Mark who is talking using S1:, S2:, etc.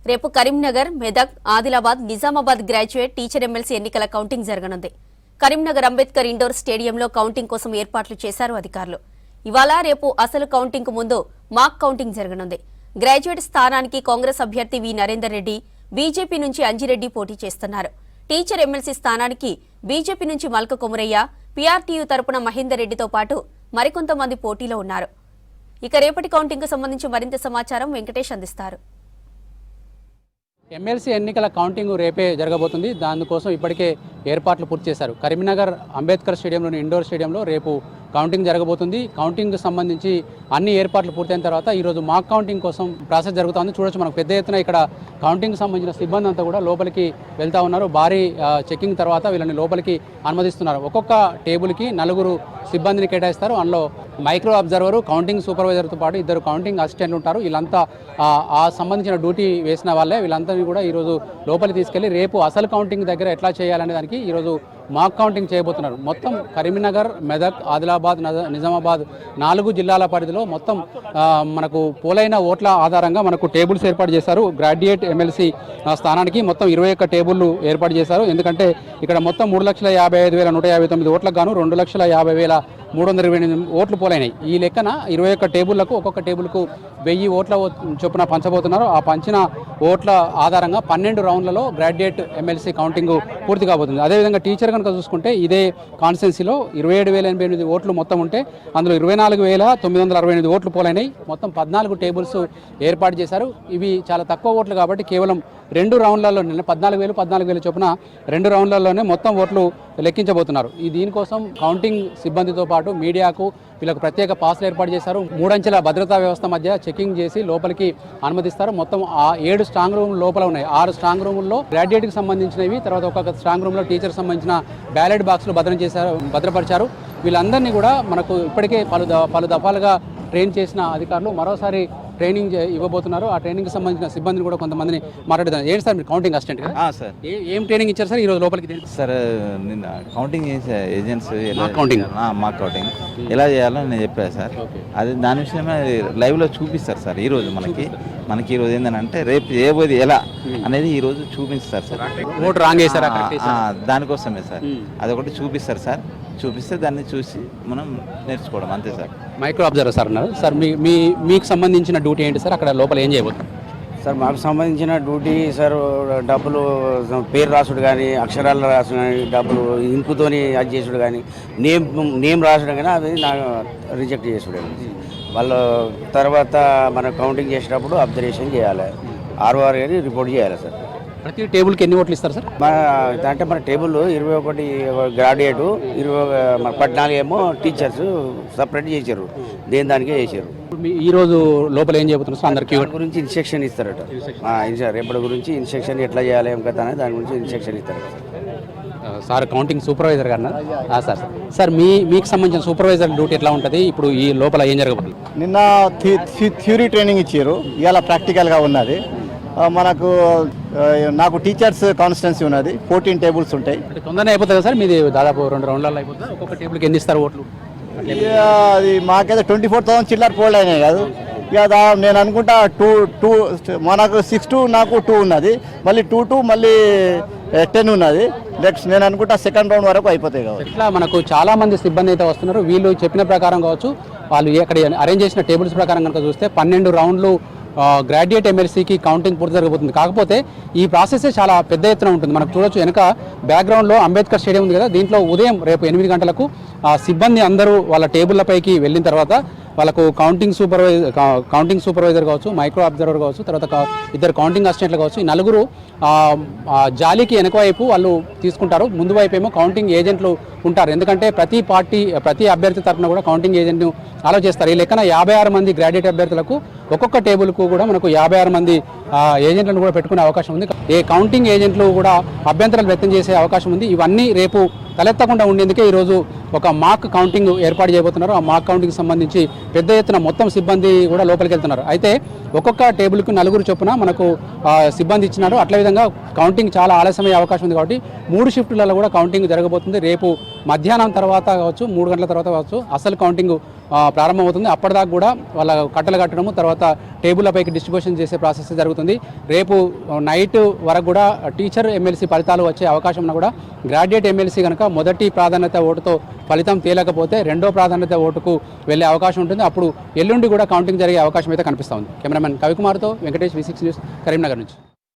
S1: రేపు Karimnagar, Medak, Adilabad, Nizamabad graduate teacher MLC ఎన్నికల counting జరగనుంది. కరీంనగర్ అంబేద్కర్ ఇండోర్ స్టేడియంలో కౌంటింగ్ కోసం ఏర్పాట్లు చేశారు అధికారులు. ఇవాళ రేపు అసలు కౌంటింగ్ కు ముందు మాక్ కౌంటింగ్ జరగనుంది. గ్రాడ్యుయేట్ స్థానానికి కాంగ్రెస్ అభ్యర్థి వి నరేందర్ రెడ్డి, బీజేపీ నుంచి అంజిరెడ్డి పోటీ చేస్తున్నారు. టీచర్ ఎమ్మెల్సీ స్థానానికి బీజేపీ నుంచి మల్క కొమురయ్య, పీఆర్టీయూ తరపున మహేందర్ రెడ్డితో పాటు మరికొంతమంది పోటీలో ఉన్నారు. ఇక రేపటి కౌంటింగ్ కు సంబంధించి మరింత సమాచారం వెంకటేష్ అందిస్తారు.
S2: ఎమ్మెల్సీ ఎన్నికల కౌంటింగ్ రేపే జరగబోతుంది. దానికోసం ఇప్పటికే ఏర్పాట్లు పూర్తి చేశారు. కరీంనగర్ అంబేద్కర్ స్టేడియంలోని ఇండోర్ స్టేడియంలో రేపు కౌంటింగ్ జరగబోతుంది. కౌంటింగ్కి సంబంధించి అన్ని ఏర్పాట్లు పూర్తయిన తర్వాత ఈరోజు మాక్ కౌంటింగ్ కోసం ప్రాసెస్ జరుగుతుంది. చూడొచ్చు, మనకు పెద్ద ఎత్తున ఇక్కడ కౌంటింగ్కి సంబంధించిన సిబ్బంది అంతా కూడా లోపలికి వెళ్తూ ఉన్నారు. భారీ చెకింగ్ తర్వాత వీళ్ళని లోపలికి అనుమతిస్తున్నారు. ఒక్కొక్క టేబుల్కి 4 సిబ్బందిని కేటాయిస్తారు. అందులో మైక్రో అబ్జర్వరు, కౌంటింగ్ సూపర్వైజర్తో పాటు 2 కౌంటింగ్ అసిస్టెంట్లు ఉంటారు. వీళ్ళంతా ఆ సంబంధించిన డ్యూటీ వేసిన వాళ్ళే. వీళ్ళందరినీ కూడా ఈరోజు లోపలికి తీసుకెళ్లి రేపు అసలు కౌంటింగ్ దగ్గర ఎట్లా చేయాలనే దానికి ఈరోజు మాక్ కౌంటింగ్ చేయబోతున్నారు. మొత్తం కరీంనగర్, మెదక్, ఆదిలాబాద్, నిజామాబాద్ 4 జిల్లాల పరిధిలో మొత్తం మనకు పోలైన ఓట్ల ఆధారంగా మనకు టేబుల్స్ ఏర్పాటు చేశారు. గ్రాడ్యుయేట్ ఎమ్మెల్సీ స్థానానికి మొత్తం 21 టేబుల్లు ఏర్పాటు చేశారు. ఎందుకంటే ఇక్కడ మొత్తం 3,55,159 ఓట్లకు గాను 2,50,328 ఓట్లు పోలైనాయి. ఈ లెక్కన 21 టేబుళ్లకు ఒక్కొక్క టేబుల్కు 1000 ఓట్ల చొప్పున పంచబోతున్నారు. ఆ పంచిన ఓట్ల ఆధారంగా 12 రౌండ్లలో గ్రాడ్యుయేట్ ఎమ్మెల్సీ కౌంటింగ్ పూర్తి కాబోతుంది. అదేవిధంగా టీచర్ కనుక చూసుకుంటే ఇదే కాన్స్టిట్యున్సీలో 27,088 ఓట్లు మొత్తం ఉంటే అందులో 24,968 ఓట్లు పోలైనాయి. మొత్తం 14 టేబుల్స్ ఏర్పాటు చేశారు. ఇవి చాలా తక్కువ ఓట్లు కాబట్టి కేవలం 2 రౌండ్లలో 14,000 చొప్పున 2 రౌండ్లలోనే మొత్తం ఓట్లు లెక్కించబోతున్నారు. దీనికోసం కౌంటింగ్ సిబ్బందితో పాటు మీడియాకు వీళ్ళకు ప్రత్యేక పాస్లు ఏర్పాటు చేశారు. 3 అంచెల భద్రతా వ్యవస్థ మధ్య చెకింగ్ చేసి లోపలికి అనుమతిస్తారు. మొత్తం 7 స్ట్రాంగ్ రూమ్ లోపల ఉన్నాయి. 6 స్ట్రాంగ్ రూముల్లో గ్రాడ్యుయేట్కి సంబంధించినవి, తర్వాత ఒక్కొక్క స్ట్రాంగ్ రూమ్లో టీచర్కి సంబంధించిన బ్యాలెట్ బాక్సులు భద్రపరిచారు. వీళ్ళందరినీ కూడా మనకు ఇప్పటికే పలు దఫాలుగా ట్రైన్ చేసిన అధికారులు మరోసారి ట్రైనింగ్ ఇవ్వబోతున్నారు. ఆ ట్రైనింగ్కి సంబంధించిన సిబ్బందిని కూడా కొంతమందిని మాట్లాడుతారు. ఏంటి సార్ మీరు కౌంటింగ్ అసిస్టెంట్ కదా?
S3: సార్
S2: ఏం ట్రైనింగ్ ఇచ్చారు సార్ ఈరోజు లోపలికి?
S3: సార్ నిన్న కౌంటింగ్ ఏజెంట్స్ కౌంటింగ్ ఎలా చేయాలో నేను చెప్పాను సార్. అది దాని విషయమే లైవ్లో చూపిస్తారు సార్. ఈరోజు మనకి ఈరోజు ఏంటంటే రేపు చేయబోయేది ఎలా అనేది ఈరోజు చూపిస్తారు సార్.
S2: ఓటు రాంగ్ చేశారా?
S3: దానికోసమే సార్. అదొకటి చూపిస్తారు సార్. చూపిస్తే దాన్ని చూసి మనం నేర్చుకోవడం అంతే సార్.
S2: మైక్రో అబ్జర్వర్ సార్ అన్నారు సార్. మీకు సంబంధించిన డ్యూటీ ఏంటి సార్? అక్కడ లోపల ఏం చేయబోతున్నారు
S4: సార్? మాకు సంబంధించిన డ్యూటీ సార్, డబ్బులు పేరు రాసుడు కానీ, అక్షరాలు రాసుడు కానీ, డబ్బులు ఇంకుతోని అది చేసుడు కానీ, నేమ్ రాసుడు కానీ అది నాకు రిజెక్ట్ చేసుడు. వాళ్ళు తర్వాత మనం కౌంటింగ్ చేసేటప్పుడు అబ్జర్వేషన్ చేయాలి. ఆర్ఓఆర్ కానీ రిపోర్ట్ చేయాలి సార్.
S2: ప్రతి టేబుల్కి ఎన్ని ఓట్లు ఇస్తారు సార్?
S4: అంటే మన టేబుల్ 21 గ్రాడ్యుయేట్, 14 ఏమో టీచర్స్ సపరేట్ చేశారు. దానికే చేశారు.
S2: ఈరోజు లోపల ఏం చేయబోతున్నారు సార్? అందరికీ
S4: గురించి ఇన్స్ట్రక్షన్ ఇస్తారట. రేపటి గురించి ఇన్స్ట్రక్షన్ ఎట్లా చేయాలి ఏం కదా దాని గురించి ఇన్స్ట్రక్షన్ ఇస్తారట
S2: సార్. కౌంటింగ్ సూపర్వైజర్ గారు సార్. సార్ మీకు సంబంధించిన సూపర్వైజర్ డ్యూటీ ఎట్లా ఉంటుంది? ఇప్పుడు ఈ లోపల ఏం జరగబోతుంది?
S5: నిన్న థియరీ ట్రైనింగ్ ఇచ్చారు, ఇవాళ ప్రాక్టికల్గా ఉన్నది. నాకు టీచర్స్ కాన్స్టిట్యున్సీ ఉన్నది. 14 టేబుల్స్ ఉంటాయి.
S2: తొందరనే అయిపోతుంది సార్ మీది? దాదాపు 2 రౌండ్లలో అయిపోతుంది. ఒక్కొక్క టేబుల్కి ఎన్ని ఇస్తారు ఓట్లు?
S5: అది మాకైతే 24,000 చిల్లర పోల్డ్ అయినాయి కాదు. ఇక నేను అనుకుంటా 2 మనకు 6-2 నాకు 2 ఉన్నది. మళ్ళీ 2-2 మళ్ళీ 10 ఉన్నది. నెక్స్ట్ నేను అనుకుంటా సెకండ్ రౌండ్ వరకు అయిపోతాయి కావచ్చు.
S2: ఇట్లా మనకు చాలా మంది సిబ్బంది అయితే వస్తున్నారు. వీళ్ళు చెప్పిన ప్రకారం కావచ్చు, వాళ్ళు అక్కడ అరేంజ్ చేసిన టేబుల్స్ ప్రకారం కనుక చూస్తే 12 రౌండ్లు గ్రాడ్యుయేట్ ఎమ్మెల్సీకి కౌంటింగ్ పూర్తి జరగబోతుంది. కాకపోతే ఈ ప్రాసెస్ చాలా పెద్ద ఎత్తున ఉంటుంది. మనకు చూడొచ్చు వెనక బ్యాక్గ్రౌండ్లో అంబేద్కర్ స్టేడియం ఉంది కదా, దీంట్లో ఉదయం రేపు 8 గంటలకు సిబ్బంది అందరూ వాళ్ళ టేబుల్లపైకి వెళ్ళిన తర్వాత వాళ్ళకు కౌంటింగ్ సూపర్వైజర్ కావచ్చు, మైక్రో అబ్జర్వర్ కావచ్చు, తర్వాత 2 కౌంటింగ్ అసిస్టెంట్లు కావచ్చు, ఈ 4 జాలీకి వెనక వైపు వాళ్ళు తీసుకుంటారు. ముందు వైపు ఏమో కౌంటింగ్ ఏజెంట్లు ఉంటారు. ఎందుకంటే ప్రతి అభ్యర్థి తరఫున కూడా కౌంటింగ్ ఏజెంట్ను ఆలోచిస్తారు. ఈ లెక్కన 56 మంది గ్రాడ్యుయేట్ అభ్యర్థులకు ఒక్కొక్క టేబుల్కు కూడా మనకు 56 మంది ఏజెంట్లను కూడా పెట్టుకునే అవకాశం ఉంది. ఏ కౌంటింగ్ ఏజెంట్లు కూడా అభ్యంతరాలు వ్యక్తం చేసే అవకాశం ఉంది. ఇవన్నీ రేపు తలెత్తకుండా ఉండేందుకే ఈరోజు ఒక మాక్ కౌంటింగ్ ఏర్పాటు చేయబోతున్నారు. ఆ మాక్ కౌంటింగ్ సంబంధించి పెద్ద ఎత్తున మొత్తం సిబ్బంది కూడా లోపలికి వెళ్తున్నారు. అయితే ఒక్కొక్క టేబుల్కి 4 చొప్పున మనకు సిబ్బంది ఇచ్చినారు. అట్లా విధంగా కౌంటింగ్ చాలా ఆలస్యమయ్యే అవకాశం ఉంది కాబట్టి 3 షిఫ్టులలో కూడా కౌంటింగ్ జరగబోతుంది. రేపు మధ్యాహ్నం తర్వాత కావచ్చు, 3 గంటల తర్వాత కావచ్చు అసలు కౌంటింగ్ ప్రారంభమవుతుంది. అప్పటిదాకా కూడా వాళ్ళ కట్టలు కట్టడము, తర్వాత టేబుల్లపైకి డిస్ట్రిబ్యూషన్ చేసే ప్రాసెస్ జరుగుతుంది. రేపు నైట్ వరకు కూడా టీచర్ ఎమ్మెల్సీ ఫలితాలు వచ్చే అవకాశం ఉన్నా కూడా గ్రాడ్యుయేట్ ఎమ్మెల్సీ కనుక మొదటి ప్రాధాన్యత ఓటుతో ఫలితం తేలకపోతే రెండో ప్రాధాన్యత ఓటుకు వెళ్ళే అవకాశం ఉంటుంది. అప్పుడు ఎల్లుండి కూడా కౌంటింగ్ జరిగే అవకాశం అయితే కనిపిస్తూ ఉంది. కెమెరామెన్ కవికుమార్తో వెంకటేష్, V6 న్యూస్, కరీంనగర్ నుంచి.